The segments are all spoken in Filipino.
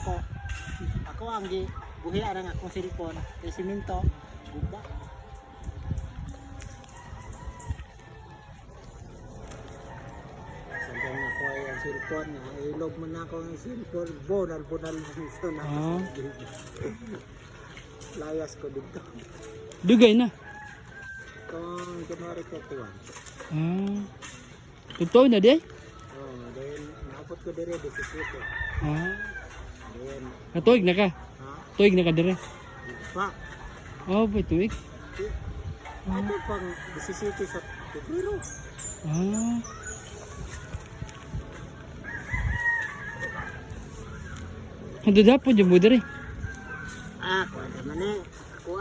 Ako ang buhi arang akong cellphone, kay siminto, guba. Sandang ako ay ang cellphone na ilog mo na ako ang cellphone, bunal nito na. Layas ko dito. Dugay na. Kung January 31. Totoo na di? Oh, then naapot ko dire 17. Then Katuig na ka. ha? Tuig na ka dire. Pa, Oh, ba tuig? ato pang 17 sa Pebrero. Hando dapat yung mo dire. Ako naman eh. Ako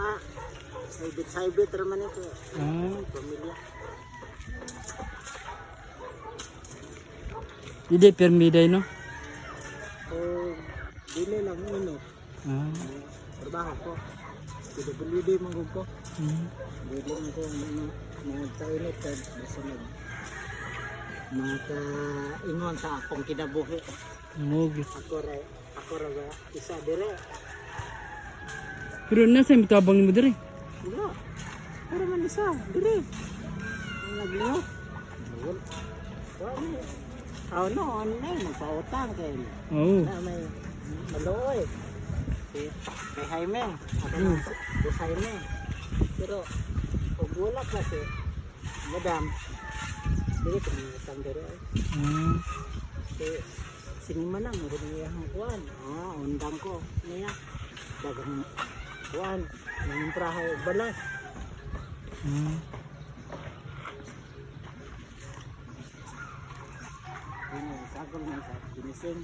Saibit naman ito. Pamilya. Hindi permiday no? O, dili lang uno. Trabaho ko. PWD manggug ko. Dili lang ko mga toilet at basta makaingon sa akong kinabuhi. Ako ra isa dire. Pero nasa yung tabang ni mo dire? Wala. Pero man isa, dire. Ang nagliho. Wala. No, online, magpautang kayo. Oo. Na may maluoy. Kay Jaime. Ako na Jaime. Pero, pag wala kasi, madam, hindi ko utang dire. Sinima lang, meron niya ang kuwan. Undang ko. Niya. Dagang kuwan. Yung prahay, balas. Yun yung sagol na sa ginising.